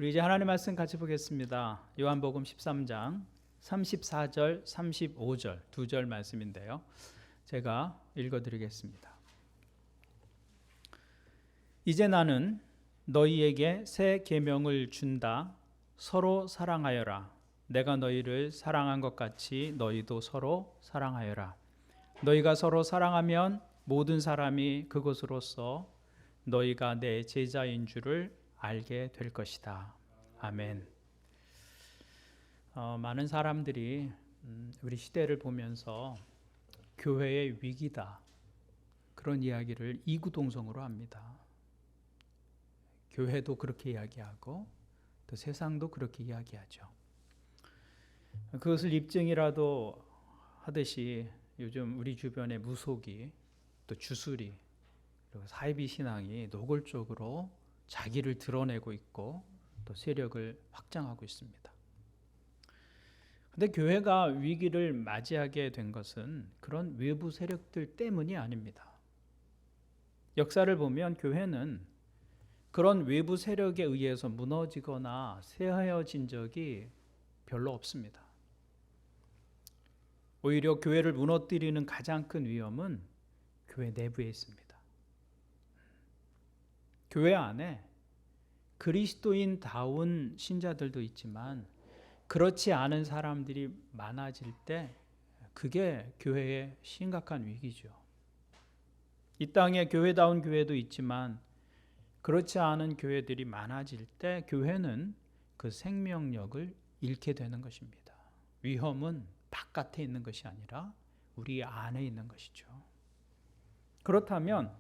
우리 이제 하나님 말씀 같이 보겠습니다. 요한복음 13장 34절, 35절 두 절 말씀인데요. 제가 읽어드리겠습니다. 이제 나는 너희에게 새 계명을 준다. 서로 사랑하여라. 내가 너희를 사랑한 것 같이 너희도 서로 사랑하여라. 너희가 서로 사랑하면 모든 사람이 그것으로써 너희가 내 제자인 줄을 알게 될 것이다. 아멘. 많은 사람들이 우리 시대를 보면서 교회의 위기다, 그런 이야기를 이구동성으로 합니다. 교회도 그렇게 이야기하고 또 세상도 그렇게 이야기하죠. 그것을 입증이라도 하듯이 요즘 우리 주변의 무속이, 또 주술이, 그리고 사이비 신앙이 노골적으로 자기를 드러내고 있고 또 세력을 확장하고 있습니다. 그런데 교회가 위기를 맞이하게 된 것은 그런 외부 세력들 때문이 아닙니다. 역사를 보면 교회는 그런 외부 세력에 의해서 무너지거나 쇠하여진 적이 별로 없습니다. 오히려 교회를 무너뜨리는 가장 큰 위험은 교회 내부에 있습니다. 교회 안에 그리스도인다운 신자들도 있지만 그렇지 않은 사람들이 많아질 때 그게 교회의 심각한 위기죠. 이 땅에 교회다운 교회도 있지만 그렇지 않은 교회들이 많아질 때 교회는 그 생명력을 잃게 되는 것입니다. 위험은 바깥에 있는 것이 아니라 우리 안에 있는 것이죠. 그렇다면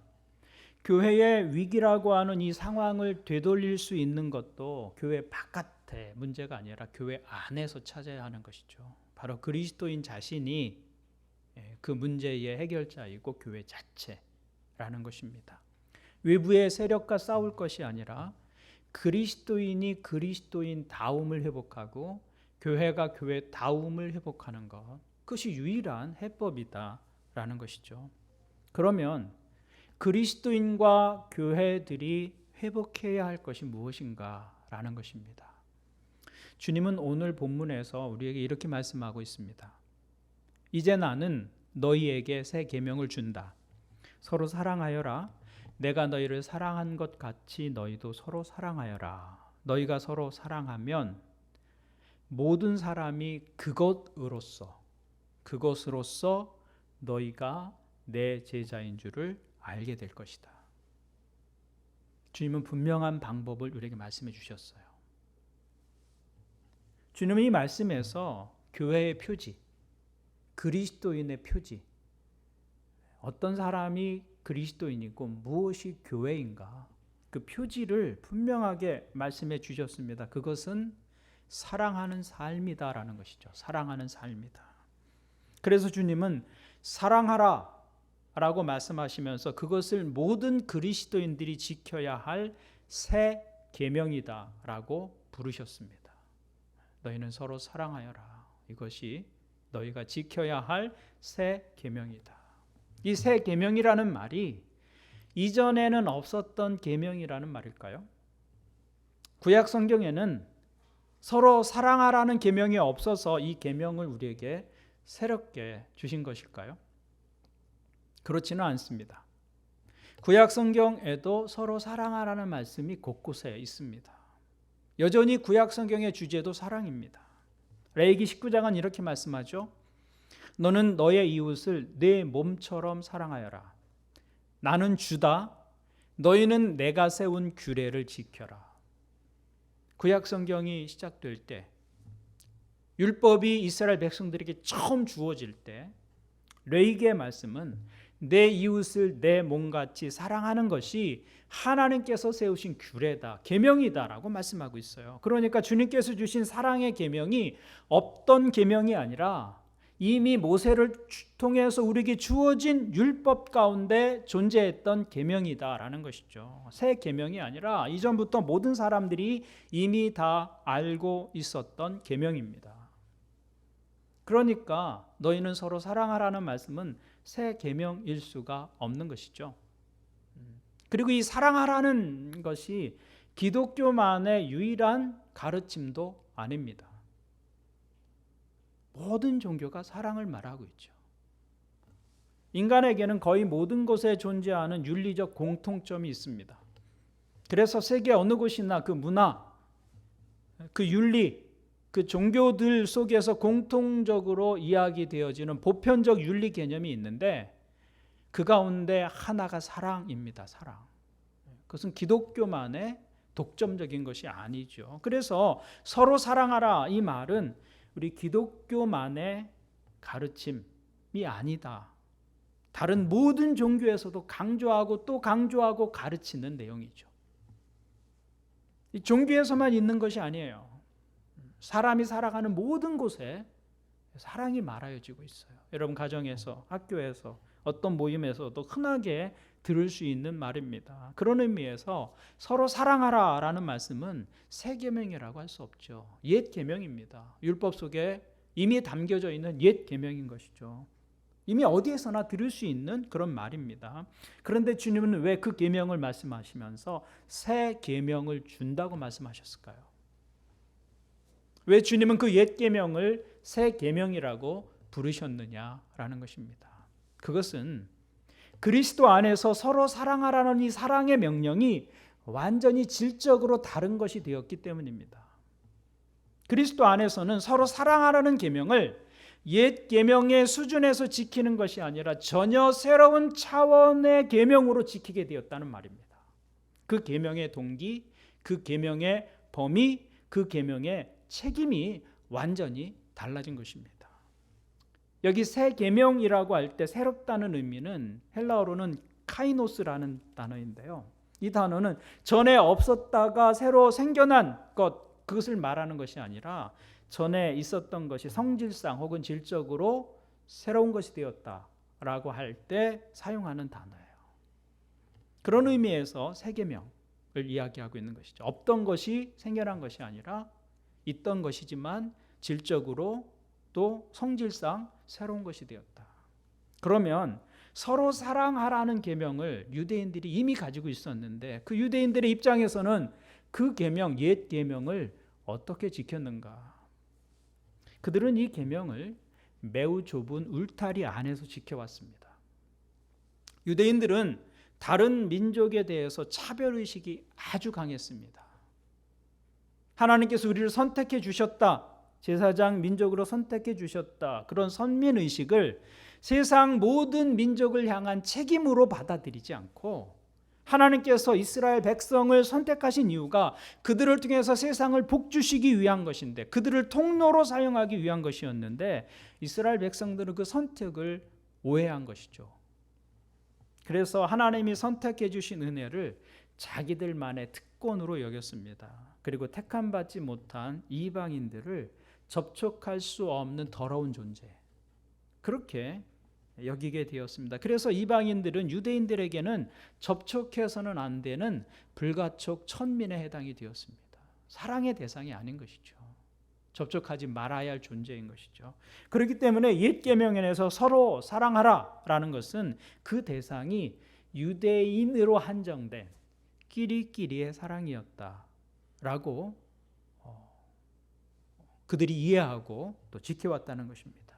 교회의 위기라고 하는 이 상황을 되돌릴 수 있는 것도 교회 바깥의 문제가 아니라 교회 안에서 찾아야 하는 것이죠. 바로 그리스도인 자신이 그 문제의 해결자이고 교회 자체라는 것입니다. 외부의 세력과 싸울 것이 아니라 그리스도인이 그리스도인다움을 회복하고 교회가 교회다움을 회복하는 것, 그것이 유일한 해법이다라는 것이죠. 그러면 그리스도인과 교회들이 회복해야 할 것이 무엇인가라는 것입니다. 주님은 오늘 본문에서 우리에게 이렇게 말씀하고 있습니다. 이제 나는 너희에게 새 계명을 준다. 서로 사랑하여라. 내가 너희를 사랑한 것 같이 너희도 서로 사랑하여라. 너희가 서로 사랑하면 모든 사람이 그것으로써 너희가 내 제자인 줄을 알게 될 것이다. 주님은 분명한 방법을 우리에게 말씀해 주셨어요. 주님은 이 말씀에서 교회의 표지, 그리스도인의 표지, 어떤 사람이 그리스도인이고 무엇이 교회인가, 그 표지를 분명하게 말씀해 주셨습니다. 그것은 사랑하는 삶이다라는 것이죠. 사랑하는 삶이다. 그래서 주님은 사랑하라 라고 말씀하시면서 그것을 모든 그리스도인들이 지켜야 할 새 계명이다 라고 부르셨습니다. 너희는 서로 사랑하여라. 이것이 너희가 지켜야 할 새 계명이다. 이 새 계명이라는 말이 이전에는 없었던 계명이라는 말일까요? 구약 성경에는 서로 사랑하라는 계명이 없어서 이 계명을 우리에게 새롭게 주신 것일까요? 그렇지는 않습니다. 구약 성경에도 서로 사랑하라는 말씀이 곳곳에 있습니다. 여전히 구약 성경의 주제도 사랑입니다. 레위기 19장은 이렇게 말씀하죠. 너는 너의 이웃을 내 몸처럼 사랑하여라. 나는 주다. 너희는 내가 세운 규례를 지켜라. 구약 성경이 시작될 때, 율법이 이스라엘 백성들에게 처음 주어질 때 레위기의 말씀은 내 이웃을 내 몸같이 사랑하는 것이 하나님께서 세우신 규례다, 계명이다라고 말씀하고 있어요. 그러니까 주님께서 주신 사랑의 계명이 없던 계명이 아니라 이미 모세를 통해서 우리에게 주어진 율법 가운데 존재했던 계명이다라는 것이죠. 새 계명이 아니라 이전부터 모든 사람들이 이미 다 알고 있었던 계명입니다. 그러니까 너희는 서로 사랑하라는 말씀은 새 계명일 수가 없는 것이죠. 그리고 이 사랑하라는 것이 기독교만의 유일한 가르침도 아닙니다. 모든 종교가 사랑을 말하고 있죠. 인간에게는 거의 모든 곳에 존재하는 윤리적 공통점이 있습니다. 그래서 세계 어느 곳이나 그 문화, 그 윤리, 그 종교들 속에서 공통적으로 이야기되어지는 보편적 윤리 개념이 있는데 그 가운데 하나가 사랑입니다. 사랑. 그것은 기독교만의 독점적인 것이 아니죠. 그래서 서로 사랑하라 이 말은 우리 기독교만의 가르침이 아니다. 다른 모든 종교에서도 강조하고 또 강조하고 가르치는 내용이죠. 이 종교에서만 있는 것이 아니에요. 사람이 살아가는 모든 곳에 사랑이 말하여지고 있어요. 여러분 가정에서, 학교에서, 어떤 모임에서도 흔하게 들을 수 있는 말입니다. 그런 의미에서 서로 사랑하라 라는 말씀은 새 계명이라고 할 수 없죠. 옛 계명입니다. 율법 속에 이미 담겨져 있는 옛 계명인 것이죠. 이미 어디에서나 들을 수 있는 그런 말입니다. 그런데 주님은 왜 그 계명을 말씀하시면서 새 계명을 준다고 말씀하셨을까요? 왜 주님은 그 옛 계명을 새 계명이라고 부르셨느냐라는 것입니다. 그것은 그리스도 안에서 서로 사랑하라는 이 사랑의 명령이 완전히 질적으로 다른 것이 되었기 때문입니다. 그리스도 안에서는 서로 사랑하라는 계명을 옛 계명의 수준에서 지키는 것이 아니라 전혀 새로운 차원의 계명으로 지키게 되었다는 말입니다. 그 계명의 동기, 그 계명의 범위, 그 계명의 책임이 완전히 달라진 것입니다. 여기 새 계명이라고 할 때 새롭다는 의미는 헬라어로는 카이노스라는 단어인데요. 이 단어는 전에 없었다가 새로 생겨난 것, 그것을 말하는 것이 아니라 전에 있었던 것이 성질상 혹은 질적으로 새로운 것이 되었다라고 할 때 사용하는 단어예요. 그런 의미에서 새 계명을 이야기하고 있는 것이죠. 없던 것이 생겨난 것이 아니라 있던 것이지만 질적으로 또 성질상 새로운 것이 되었다. 그러면 서로 사랑하라는 계명을 유대인들이 이미 가지고 있었는데 그 유대인들의 입장에서는 그 계명, 옛 계명을 어떻게 지켰는가? 그들은 이 계명을 매우 좁은 울타리 안에서 지켜왔습니다. 유대인들은 다른 민족에 대해서 차별의식이 아주 강했습니다. 하나님께서 우리를 선택해 주셨다. 제사장 민족으로 선택해 주셨다. 그런 선민의식을 세상 모든 민족을 향한 책임으로 받아들이지 않고 하나님께서 이스라엘 백성을 선택하신 이유가 그들을 통해서 세상을 복주시기 위한 것인데 그들을 통로로 사용하기 위한 것이었는데 이스라엘 백성들은 그 선택을 오해한 것이죠. 그래서 하나님이 선택해 주신 은혜를 자기들만의 특권으로 여겼습니다. 그리고 택함받지 못한 이방인들을 접촉할 수 없는 더러운 존재, 그렇게 여기게 되었습니다. 그래서 이방인들은 유대인들에게는 접촉해서는 안 되는 불가촉 천민에 해당이 되었습니다. 사랑의 대상이 아닌 것이죠. 접촉하지 말아야 할 존재인 것이죠. 그렇기 때문에 옛 계명에서 서로 사랑하라라는 것은 그 대상이 유대인으로 한정된 끼리끼리의 사랑이었다라고 그들이 이해하고 또 지켜왔다는 것입니다.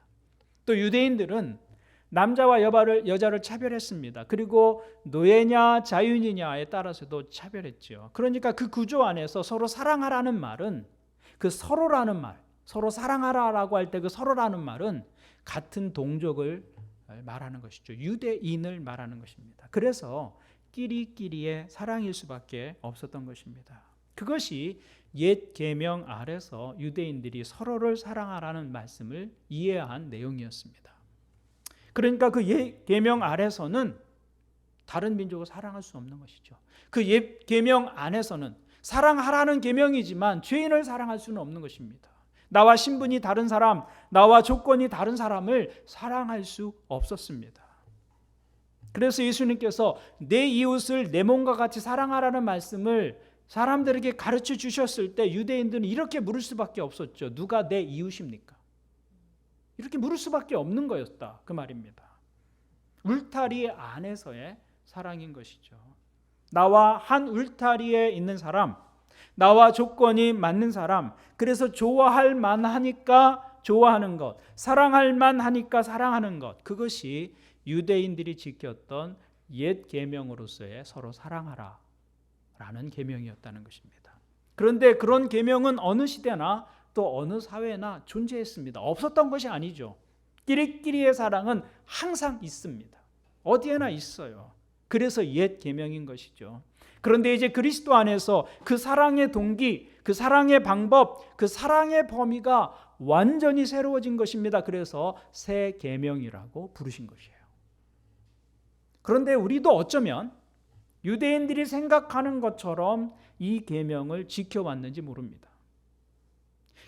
또 유대인들은 남자와 여자를 차별했습니다. 그리고 노예냐 자유인이냐에 따라서도 차별했죠. 그러니까 그 구조 안에서 서로 사랑하라는 말은 그 서로라는 말, 서로 사랑하라라고 할 때 그 서로라는 말은 같은 동족을 말하는 것이죠. 유대인을 말하는 것입니다. 그래서 끼리끼리의 사랑일 수밖에 없었던 것입니다. 그것이 옛 계명 아래서 유대인들이 서로를 사랑하라는 말씀을 이해한 내용이었습니다. 그러니까 그 옛 계명 아래서는 다른 민족을 사랑할 수 없는 것이죠. 그 옛 계명 안에서는 사랑하라는 계명이지만 죄인을 사랑할 수는 없는 것입니다. 나와 신분이 다른 사람, 나와 조건이 다른 사람을 사랑할 수 없었습니다. 그래서 예수님께서 내 이웃을 내 몸과 같이 사랑하라는 말씀을 사람들에게 가르쳐 주셨을 때 유대인들은 이렇게 물을 수밖에 없었죠. 누가 내 이웃입니까? 이렇게 물을 수밖에 없는 거였다. 그 말입니다. 울타리 안에서의 사랑인 것이죠. 나와 한 울타리에 있는 사람, 나와 조건이 맞는 사람, 그래서 좋아할 만하니까 좋아하는 것, 사랑할 만하니까 사랑하는 것, 그것이 유대인들이 지켰던 옛 계명으로서의 서로 사랑하라 라는 계명이었다는 것입니다. 그런데 그런 계명은 어느 시대나 또 어느 사회나 존재했습니다. 없었던 것이 아니죠. 끼리끼리의 사랑은 항상 있습니다. 어디에나 있어요. 그래서 옛 계명인 것이죠. 그런데 이제 그리스도 안에서 그 사랑의 동기, 그 사랑의 방법, 그 사랑의 범위가 완전히 새로워진 것입니다. 그래서 새 계명이라고 부르신 것이에요. 그런데 우리도 어쩌면 유대인들이 생각하는 것처럼 이 계명을 지켜왔는지 모릅니다.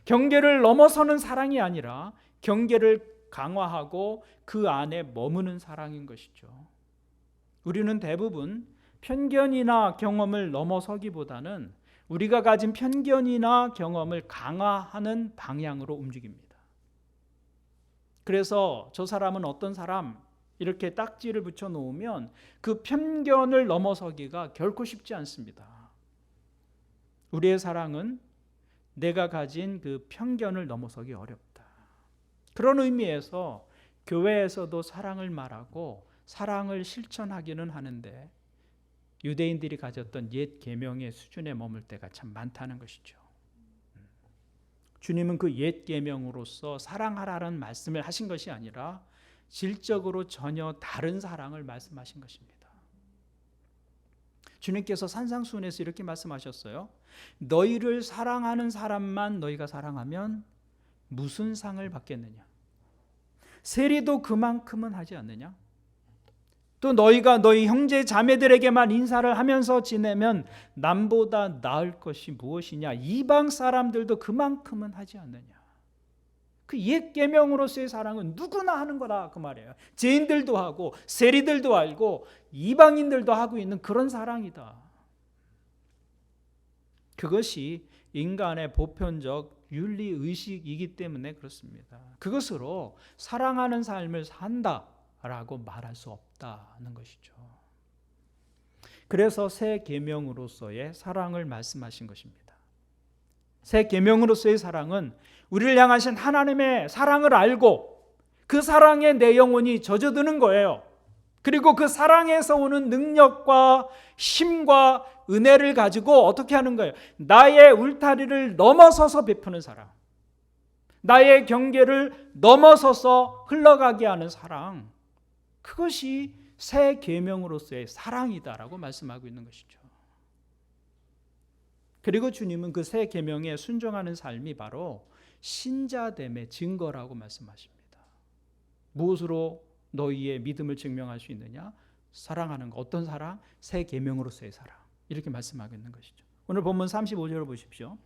경계를 넘어서는 사랑이 아니라 경계를 강화하고 그 안에 머무는 사랑인 것이죠. 우리는 대부분 편견이나 경험을 넘어서기보다는 우리가 가진 편견이나 경험을 강화하는 방향으로 움직입니다. 그래서 저 사람은 어떤 사람 이렇게 딱지를 붙여 놓으면 그 편견을 넘어서기가 결코 쉽지 않습니다. 우리의 사랑은 내가 가진 그 편견을 넘어서기 어렵다. 그런 의미에서 교회에서도 사랑을 말하고 사랑을 실천하기는 하는데 유대인들이 가졌던 옛 계명의 수준에 머물 때가 참 많다는 것이죠. 주님은 그 옛 계명으로서 사랑하라는 말씀을 하신 것이 아니라 질적으로 전혀 다른 사랑을 말씀하신 것입니다. 주님께서 산상수훈에서 이렇게 말씀하셨어요. 너희를 사랑하는 사람만 너희가 사랑하면 무슨 상을 받겠느냐? 세리도 그만큼은 하지 않느냐? 또 너희가 너희 형제 자매들에게만 인사를 하면서 지내면 남보다 나을 것이 무엇이냐? 이방 사람들도 그만큼은 하지 않느냐? 그 옛 계명으로서의 사랑은 누구나 하는 거다 그 말이에요. 죄인들도 하고 세리들도 알고 이방인들도 하고 있는 그런 사랑이다. 그것이 인간의 보편적 윤리의식이기 때문에 그렇습니다. 그것으로 사랑하는 삶을 산다라고 말할 수 없다는 것이죠. 그래서 새 계명으로서의 사랑을 말씀하신 것입니다. 새 계명으로서의 사랑은 우리를 향하신 하나님의 사랑을 알고 그 사랑에 내 영혼이 젖어드는 거예요. 그리고 그 사랑에서 오는 능력과 힘과 은혜를 가지고 어떻게 하는 거예요? 나의 울타리를 넘어서서 베푸는 사랑, 나의 경계를 넘어서서 흘러가게 하는 사랑, 그것이 새 계명으로서의 사랑이다라고 말씀하고 있는 것이죠. 그리고 주님은 그 새 계명에 순종하는 삶이 바로 신자됨의 증거라고 말씀하십니다. 무엇으로 너희의 믿음을 증명할 수 있느냐? 사랑하는 것. 어떤 사랑? 새 계명으로서의 사랑. 이렇게 말씀하고 있는 것이죠. 오늘 본문 35절을 보십시오.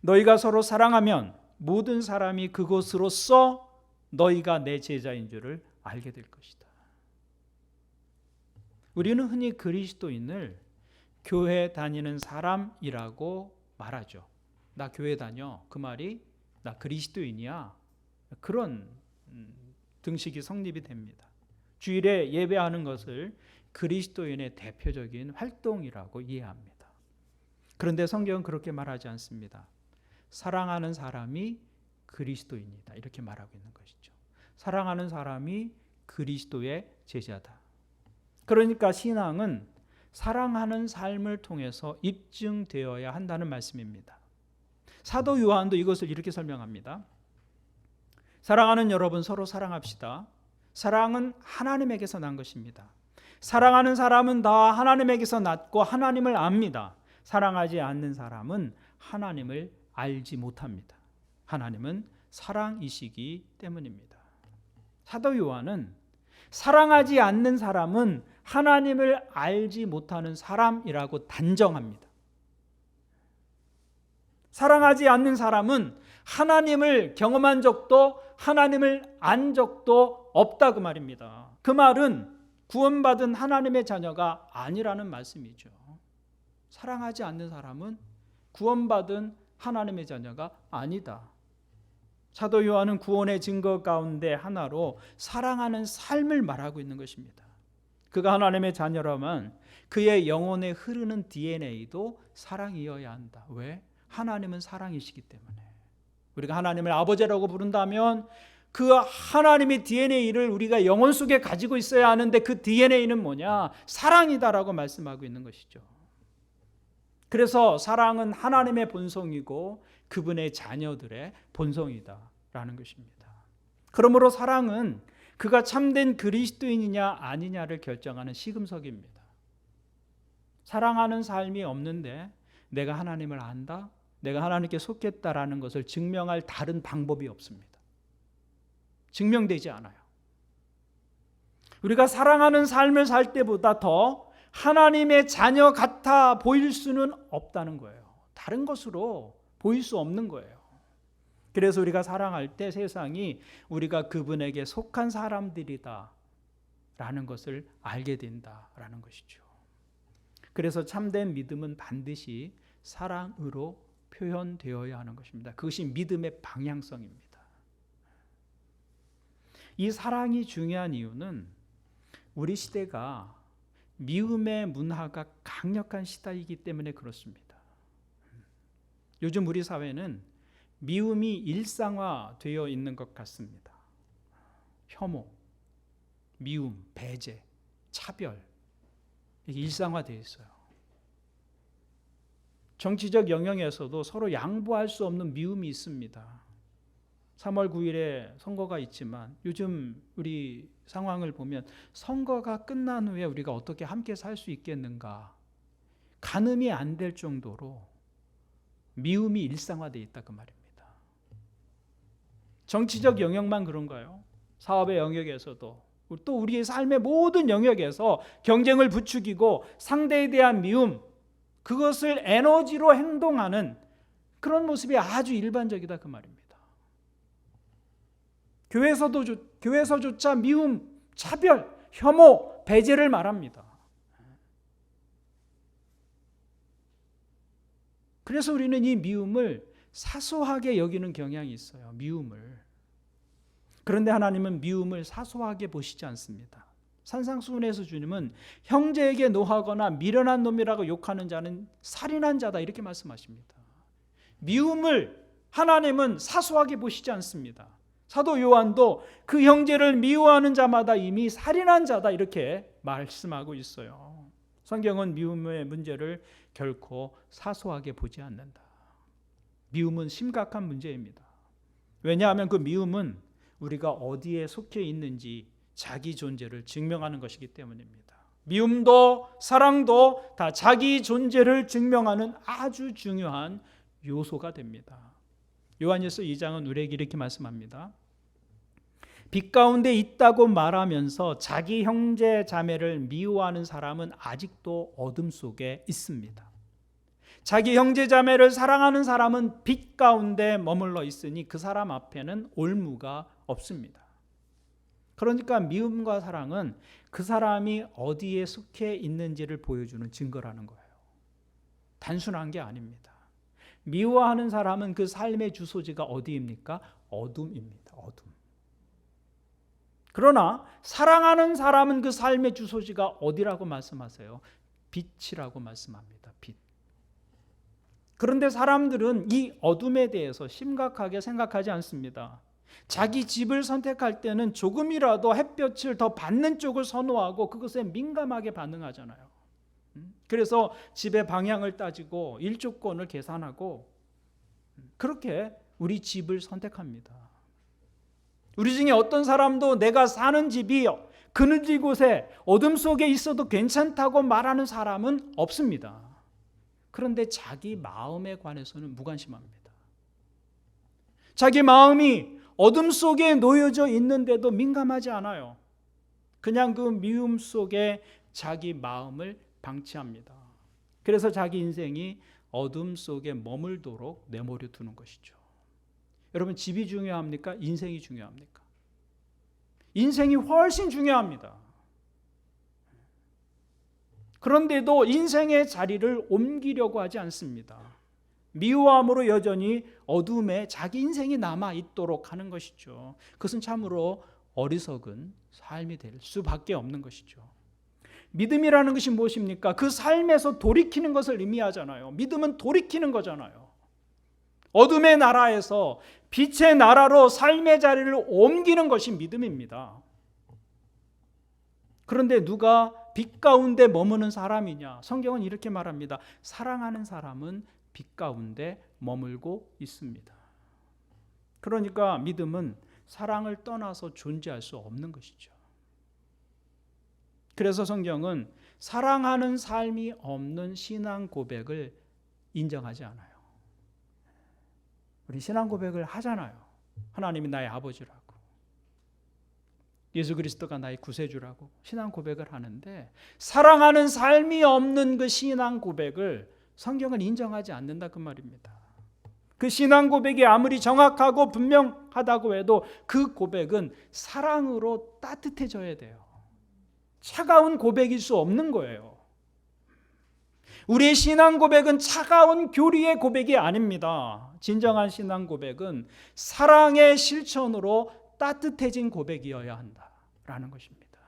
너희가 서로 사랑하면 모든 사람이 그것으로써 너희가 내 제자인 줄을 알게 될 것이다. 우리는 흔히 그리스도인을 교회 다니는 사람이라고 말하죠. 나 교회 다녀. 그 말이 나 그리스도인이야. 그런 등식이 성립이 됩니다. 주일에 예배하는 것을 그리스도인의 대표적인 활동이라고 이해합니다. 그런데 성경은 그렇게 말하지 않습니다. 사랑하는 사람이 그리스도인이다. 이렇게 말하고 있는 것이죠. 사랑하는 사람이 그리스도의 제자다. 그러니까 신앙은 사랑하는 삶을 통해서 입증되어야 한다는 말씀입니다. 사도 요한도 이것을 이렇게 설명합니다. 사랑하는 여러분, 서로 사랑합시다. 사랑은 하나님에게서 난 것입니다. 사랑하는 사람은 다 하나님에게서 났고 하나님을 압니다. 사랑하지 않는 사람은 하나님을 알지 못합니다. 하나님은 사랑이시기 때문입니다. 사도 요한은 사랑하지 않는 사람은 하나님을 알지 못하는 사람이라고 단정합니다. 사랑하지 않는 사람은 하나님을 경험한 적도 하나님을 안 적도 없다 그 말입니다. 그 말은 구원받은 하나님의 자녀가 아니라는 말씀이죠. 사랑하지 않는 사람은 구원받은 하나님의 자녀가 아니다. 사도 요한은 구원의 증거 가운데 하나로 사랑하는 삶을 말하고 있는 것입니다. 그가 하나님의 자녀라면 그의 영혼에 흐르는 DNA도 사랑이어야 한다. 왜? 하나님은 사랑이시기 때문에. 우리가 하나님을 아버지라고 부른다면 그 하나님의 DNA를 우리가 영혼 속에 가지고 있어야 하는데 그 DNA는 뭐냐? 사랑이다라고 말씀하고 있는 것이죠. 그래서 사랑은 하나님의 본성이고 그분의 자녀들의 본성이다라는 것입니다. 그러므로 사랑은 그가 참된 그리스도인이냐 아니냐를 결정하는 시금석입니다. 사랑하는 삶이 없는데 내가 하나님을 안다, 내가 하나님께 속했다라는 것을 증명할 다른 방법이 없습니다. 증명되지 않아요. 우리가 사랑하는 삶을 살 때보다 더 하나님의 자녀 같아 보일 수는 없다는 거예요. 다른 것으로 보일 수 없는 거예요. 그래서 우리가 사랑할 때 세상이 우리가 그분에게 속한 사람들이다 라는 것을 알게 된다라는 것이죠. 그래서 참된 믿음은 반드시 사랑으로 표현되어야 하는 것입니다. 그것이 믿음의 방향성입니다. 이 사랑이 중요한 이유는 우리 시대가 미움의 문화가 강력한 시대이기 때문에 그렇습니다. 요즘 우리 사회는 미움이 일상화되어 있는 것 같습니다. 혐오, 미움, 배제, 차별 이게 일상화되어 있어요. 정치적 영역에서도 서로 양보할 수 없는 미움이 있습니다. 3월 9일에 선거가 있지만 요즘 우리 상황을 보면 선거가 끝난 후에 우리가 어떻게 함께 살 수 있겠는가 가늠이 안 될 정도로 미움이 일상화되어 있다 그 말입니다. 정치적 영역만 그런가요? 사업의 영역에서도 또 우리의 삶의 모든 영역에서 경쟁을 부추기고 상대에 대한 미움 그것을 에너지로 행동하는 그런 모습이 아주 일반적이다 그 말입니다. 교회에서조차 미움, 차별, 혐오, 배제를 말합니다. 그래서 우리는 이 미움을 사소하게 여기는 경향이 있어요. 미움을. 그런데 하나님은 미움을 사소하게 보시지 않습니다. 산상수훈에서 주님은 형제에게 노하거나 미련한 놈이라고 욕하는 자는 살인한 자다 이렇게 말씀하십니다. 미움을 하나님은 사소하게 보시지 않습니다. 사도 요한도 그 형제를 미워하는 자마다 이미 살인한 자다 이렇게 말씀하고 있어요. 성경은 미움의 문제를 결코 사소하게 보지 않는다. 미움은 심각한 문제입니다. 왜냐하면 그 미움은 우리가 어디에 속해 있는지 자기 존재를 증명하는 것이기 때문입니다. 미움도 사랑도 다 자기 존재를 증명하는 아주 중요한 요소가 됩니다. 요한일서 2장은 우리에게 이렇게 말씀합니다. 빛 가운데 있다고 말하면서 자기 형제 자매를 미워하는 사람은 아직도 어둠 속에 있습니다. 자기 형제 자매를 사랑하는 사람은 빛 가운데 머물러 있으니 그 사람 앞에는 올무가 없습니다. 그러니까 미움과 사랑은 그 사람이 어디에 속해 있는지를 보여주는 증거라는 거예요. 단순한 게 아닙니다. 미워하는 사람은 그 삶의 주소지가 어디입니까? 어둠입니다. 어둠. 그러나 사랑하는 사람은 그 삶의 주소지가 어디라고 말씀하세요? 빛이라고 말씀합니다. 빛. 그런데 사람들은 이 어둠에 대해서 심각하게 생각하지 않습니다. 자기 집을 선택할 때는 조금이라도 햇볕을 더 받는 쪽을 선호하고 그것에 민감하게 반응하잖아요. 그래서 집의 방향을 따지고 일조권을 계산하고 그렇게 우리 집을 선택합니다. 우리 중에 어떤 사람도 내가 사는 집이 그늘진 곳에 어둠 속에 있어도 괜찮다고 말하는 사람은 없습니다. 그런데 자기 마음에 관해서는 무관심합니다. 자기 마음이 어둠 속에 놓여져 있는데도 민감하지 않아요. 그냥 그 미움 속에 자기 마음을 방치합니다. 그래서 자기 인생이 어둠 속에 머물도록 내버려 두는 것이죠. 여러분, 집이 중요합니까? 인생이 중요합니까? 인생이 훨씬 중요합니다. 그런데도 인생의 자리를 옮기려고 하지 않습니다. 미워함으로 여전히 어둠에 자기 인생이 남아 있도록 하는 것이죠. 그것은 참으로 어리석은 삶이 될 수밖에 없는 것이죠. 믿음이라는 것이 무엇입니까? 그 삶에서 돌이키는 것을 의미하잖아요. 믿음은 돌이키는 거잖아요. 어둠의 나라에서 빛의 나라로 삶의 자리를 옮기는 것이 믿음입니다. 그런데 누가 빛 가운데 머무는 사람이냐? 성경은 이렇게 말합니다. 사랑하는 사람은 빛 가운데 머물고 있습니다. 그러니까 믿음은 사랑을 떠나서 존재할 수 없는 것이죠. 그래서 성경은 사랑하는 삶이 없는 신앙 고백을 인정하지 않아요. 우리 신앙 고백을 하잖아요. 하나님이 나의 아버지라고, 예수 그리스도가 나의 구세주라고 신앙 고백을 하는데, 사랑하는 삶이 없는 그 신앙 고백을 성경은 인정하지 않는다 그 말입니다. 그 신앙 고백이 아무리 정확하고 분명하다고 해도 그 고백은 사랑으로 따뜻해져야 돼요. 차가운 고백일 수 없는 거예요. 우리의 신앙 고백은 차가운 교리의 고백이 아닙니다. 진정한 신앙 고백은 사랑의 실천으로 따뜻해진 고백이어야 한다라는 것입니다.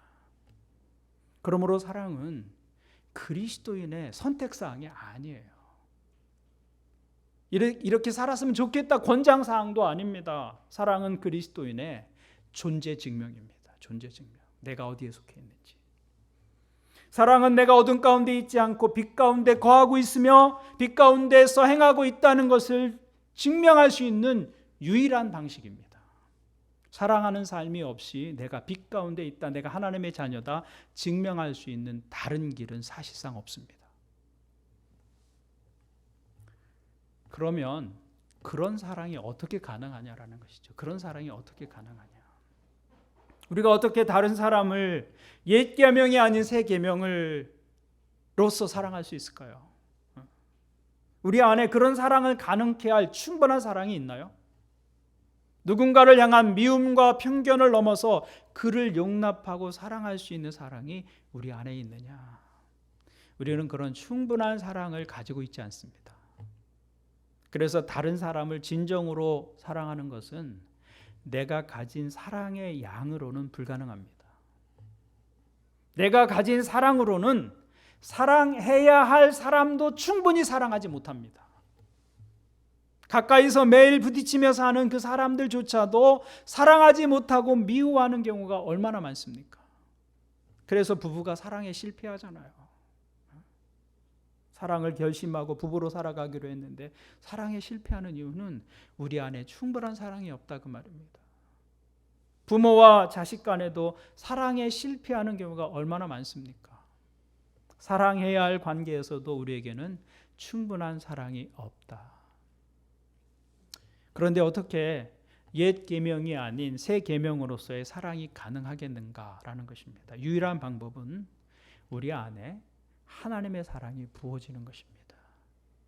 그러므로 사랑은 그리스도인의 선택사항이 아니에요. 이렇게 살았으면 좋겠다 권장사항도 아닙니다. 사랑은 그리스도인의 존재 증명입니다. 존재 증명. 내가 어디에 속해 있는지. 사랑은 내가 어둠 가운데 있지 않고 빛 가운데 거하고 있으며 빛 가운데서 행하고 있다는 것을 증명할 수 있는 유일한 방식입니다. 사랑하는 삶이 없이 내가 빛 가운데 있다, 내가 하나님의 자녀다 증명할 수 있는 다른 길은 사실상 없습니다. 그러면 그런 사랑이 어떻게 가능하냐라는 것이죠. 그런 사랑이 어떻게 가능하냐. 우리가 어떻게 다른 사람을 옛 계명이 아닌 새 계명으로서 사랑할 수 있을까요? 우리 안에 그런 사랑을 가능케 할 충분한 사랑이 있나요? 누군가를 향한 미움과 편견을 넘어서 그를 용납하고 사랑할 수 있는 사랑이 우리 안에 있느냐? 우리는 그런 충분한 사랑을 가지고 있지 않습니다. 그래서 다른 사람을 진정으로 사랑하는 것은 내가 가진 사랑의 양으로는 불가능합니다. 내가 가진 사랑으로는 사랑해야 할 사람도 충분히 사랑하지 못합니다. 가까이서 매일 부딪히며 사는 그 사람들조차도 사랑하지 못하고 미워하는 경우가 얼마나 많습니까? 그래서 부부가 사랑에 실패하잖아요. 사랑을 결심하고 부부로 살아가기로 했는데 사랑에 실패하는 이유는 우리 안에 충분한 사랑이 없다 그 말입니다. 부모와 자식 간에도 사랑에 실패하는 경우가 얼마나 많습니까? 사랑해야 할 관계에서도 우리에게는 충분한 사랑이 없다. 그런데 어떻게 옛 계명이 아닌 새 계명으로서의 사랑이 가능하겠는가라는 것입니다. 유일한 방법은 우리 안에 하나님의 사랑이 부어지는 것입니다.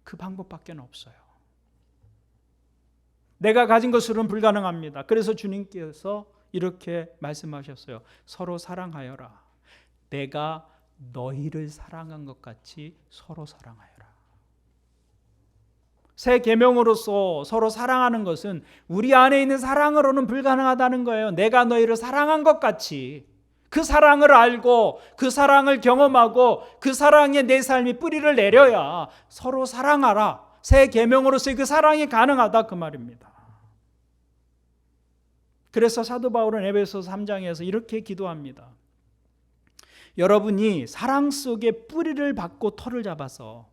그 방법밖에 없어요. 내가 가진 것으로는 불가능합니다. 그래서 주님께서 이렇게 말씀하셨어요. 서로 사랑하여라. 내가 너희를 사랑한 것 같이 서로 사랑하여라. 새 계명으로서 서로 사랑하는 것은 우리 안에 있는 사랑으로는 불가능하다는 거예요. 내가 너희를 사랑한 것 같이 그 사랑을 알고 그 사랑을 경험하고 그 사랑에 내 삶이 뿌리를 내려야 서로 사랑하라. 새 계명으로서의 그 사랑이 가능하다 그 말입니다. 그래서 사도 바울은 에베소서 3장에서 이렇게 기도합니다. 여러분이 사랑 속에 뿌리를 받고 터를 잡아서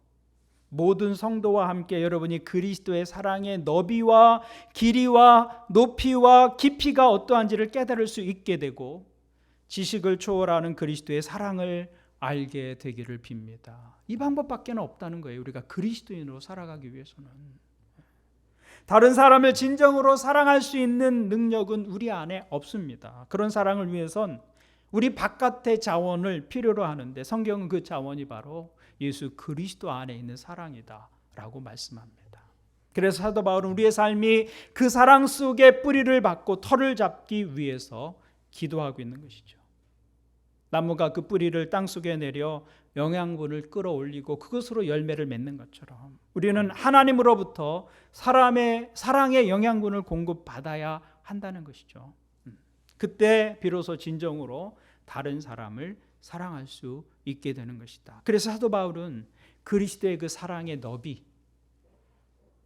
모든 성도와 함께 여러분이 그리스도의 사랑의 너비와 길이와 높이와 깊이가 어떠한지를 깨달을 수 있게 되고 지식을 초월하는 그리스도의 사랑을 알게 되기를 빕니다. 이 방법밖에 없다는 거예요. 우리가 그리스도인으로 살아가기 위해서는. 다른 사람을 진정으로 사랑할 수 있는 능력은 우리 안에 없습니다. 그런 사랑을 위해선 우리 바깥의 자원을 필요로 하는데 성경은 그 자원이 바로 예수 그리스도 안에 있는 사랑이다 라고 말씀합니다. 그래서 사도 바울은 우리의 삶이 그 사랑 속에 뿌리를 받고 터를 잡기 위해서 기도하고 있는 것이죠. 나무가 그 뿌리를 땅속에 내려 영양분을 끌어올리고 그것으로 열매를 맺는 것처럼 우리는 하나님으로부터 사랑의 영양분을 공급받아야 한다는 것이죠. 그때 비로소 진정으로 다른 사람을 사랑할 수 있게 되는 것이다. 그래서 사도 바울은 그리스도의 그 사랑의 너비,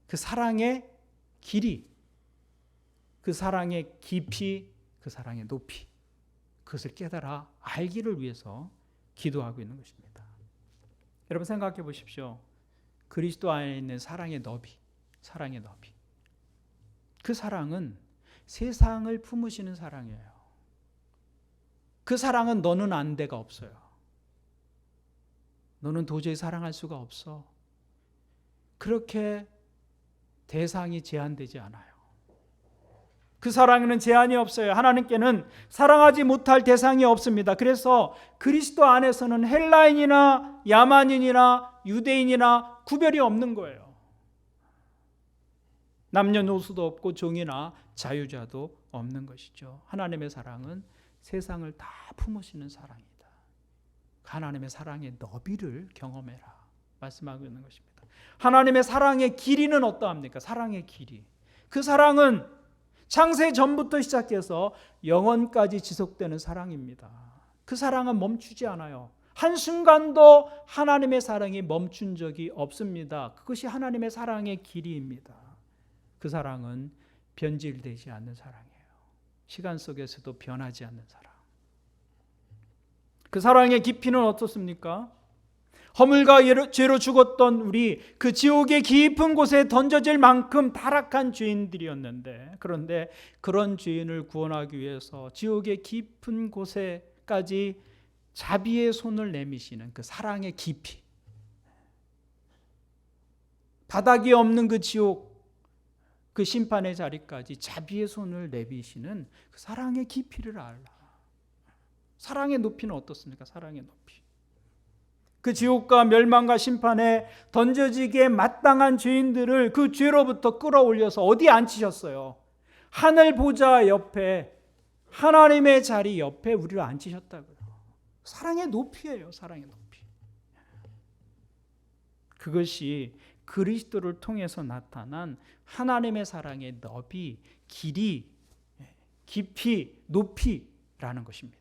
그 사랑의 길이, 그 사랑의 깊이, 그 사랑의 높이, 그것을 깨달아 알기를 위해서 기도하고 있는 것입니다. 여러분 생각해 보십시오. 그리스도 안에 있는 사랑의 너비, 사랑의 너비. 그 사랑은 세상을 품으시는 사랑이에요. 그 사랑은 너는 안 돼가 없어요. 너는 도저히 사랑할 수가 없어. 그렇게 대상이 제한되지 않아요. 그 사랑에는 제한이 없어요. 하나님께는 사랑하지 못할 대상이 없습니다. 그래서 그리스도 안에서는 헬라인이나 야만인이나 유대인이나 구별이 없는 거예요. 남녀노소도 없고 종이나 자유자도 없는 것이죠. 하나님의 사랑은 세상을 다 품으시는 사랑이다. 하나님의 사랑의 너비를 경험해라 말씀하고 있는 것입니다. 하나님의 사랑의 길이는 어떠합니까? 사랑의 길이. 그 사랑은 창세 전부터 시작해서 영원까지 지속되는 사랑입니다. 그 사랑은 멈추지 않아요. 한순간도 하나님의 사랑이 멈춘 적이 없습니다. 그것이 하나님의 사랑의 길이입니다. 그 사랑은 변질되지 않는 사랑이에요. 시간 속에서도 변하지 않는 사랑. 그 사랑의 깊이는 어떻습니까? 허물과 죄로 죽었던 우리 그 지옥의 깊은 곳에 던져질 만큼 타락한 죄인들이었는데, 그런데 그런 죄인을 구원하기 위해서 지옥의 깊은 곳에까지 자비의 손을 내미시는 그 사랑의 깊이, 바닥이 없는 그 지옥, 그 심판의 자리까지 자비의 손을 내미시는 그 사랑의 깊이를 알라. 사랑의 높이는 어떻습니까? 사랑의 높이. 그 지옥과 멸망과 심판에 던져지기에 마땅한 죄인들을 그 죄로부터 끌어올려서 어디에 앉히셨어요? 하늘 보좌 옆에, 하나님의 자리 옆에 우리를 앉히셨다고요. 사랑의 높이예요. 사랑의 높이. 그것이 그리스도를 통해서 나타난 하나님의 사랑의 너비, 길이, 깊이, 높이라는 것입니다.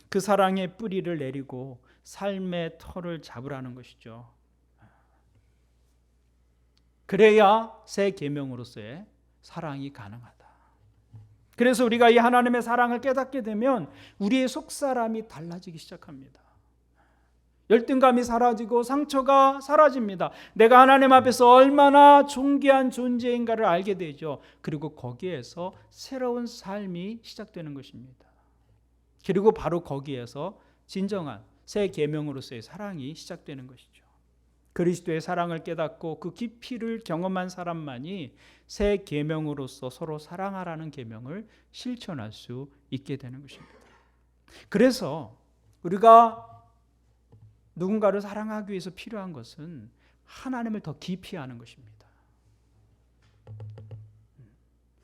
그 사랑의 뿌리를 내리고 삶의 터를 잡으라는 것이죠. 그래야 새 계명으로서의 사랑이 가능하다. 그래서 우리가 이 하나님의 사랑을 깨닫게 되면 우리의 속사람이 달라지기 시작합니다. 열등감이 사라지고 상처가 사라집니다. 내가 하나님 앞에서 얼마나 존귀한 존재인가를 알게 되죠. 그리고 거기에서 새로운 삶이 시작되는 것입니다. 그리고 바로 거기에서 진정한 새 계명으로서의 사랑이 시작되는 것이죠. 그리스도의 사랑을 깨닫고 그 깊이를 경험한 사람만이 새 계명으로서 서로 사랑하라는 계명을 실천할 수 있게 되는 것입니다. 그래서 우리가 누군가를 사랑하기 위해서 필요한 것은 하나님을 더 깊이 아는 것입니다.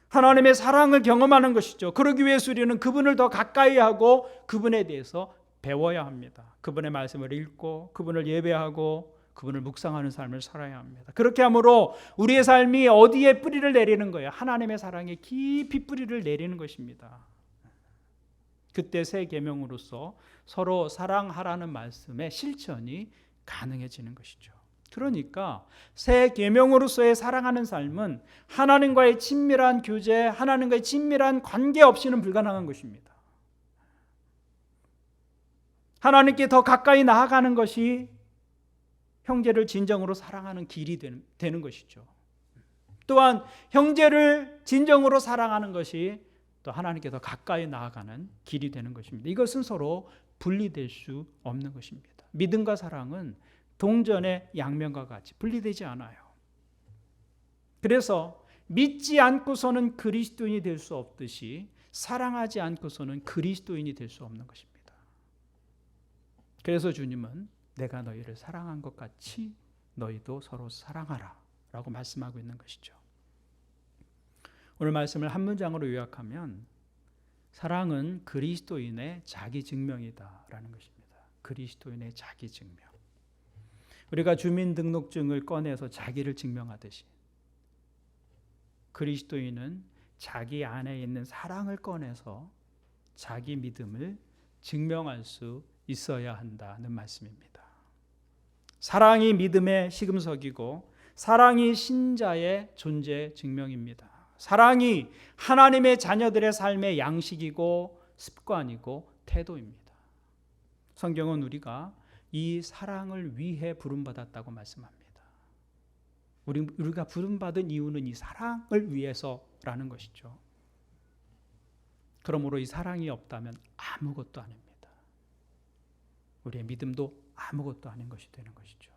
하나님의 사랑을 경험하는 것이죠. 그러기 위해서 우리는 그분을 더 가까이 하고 그분에 대해서 배워야 합니다. 그분의 말씀을 읽고 그분을 예배하고 그분을 묵상하는 삶을 살아야 합니다. 그렇게 함으로 우리의 삶이 어디에 뿌리를 내리는 거예요? 하나님의 사랑에 깊이 뿌리를 내리는 것입니다. 그때 새 계명으로서 서로 사랑하라는 말씀의 실천이 가능해지는 것이죠. 그러니까 새 계명으로서의 사랑하는 삶은 하나님과의 친밀한 교제, 하나님과의 친밀한 관계 없이는 불가능한 것입니다. 하나님께 더 가까이 나아가는 것이 형제를 진정으로 사랑하는 길이 되는 것이죠. 또한 형제를 진정으로 사랑하는 것이 또 하나님께 더 가까이 나아가는 길이 되는 것입니다. 이것은 서로 분리될 수 없는 것입니다. 믿음과 사랑은 동전의 양면과 같이 분리되지 않아요. 그래서 믿지 않고서는 그리스도인이 될 수 없듯이 사랑하지 않고서는 그리스도인이 될 수 없는 것입니다. 그래서 주님은 내가 너희를 사랑한 것 같이 너희도 서로 사랑하라 라고 말씀하고 있는 것이죠. 오늘 말씀을 한 문장으로 요약하면 사랑은 그리스도인의 자기 증명이다 라는 것입니다. 그리스도인의 자기 증명. 우리가 주민등록증을 꺼내서 자기를 증명하듯이 그리스도인은 자기 안에 있는 사랑을 꺼내서 자기 믿음을 증명할 수 있어야 한다는 말씀입니다. 사랑이 믿음의 시금석이고 사랑이 신자의 존재 증명입니다. 사랑이 하나님의 자녀들의 삶의 양식이고 습관이고 태도입니다. 성경은 우리가 이 사랑을 위해 부름받았다고 말씀합니다. 우리가 부름받은 이유는 이 사랑을 위해서라는 것이죠. 그러므로 이 사랑이 없다면 아무것도 아닙니다. 우리의 믿음도 아무것도 아닌 것이 되는 것이죠.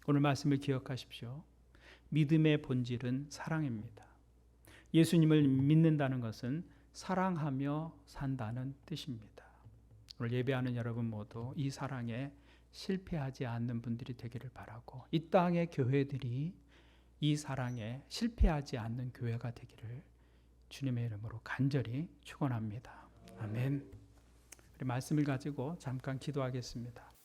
오늘 말씀을 기억하십시오. 믿음의 본질은 사랑입니다. 예수님을 믿는다는 것은 사랑하며 산다는 뜻입니다. 오늘 예배하는 여러분 모두 이 사랑에 실패하지 않는 분들이 되기를 바라고 이 땅의 교회들이 이 사랑에 실패하지 않는 교회가 되기를 주님의 이름으로 간절히 축원합니다. 아멘. 우리 말씀을 가지고 잠깐 기도하겠습니다.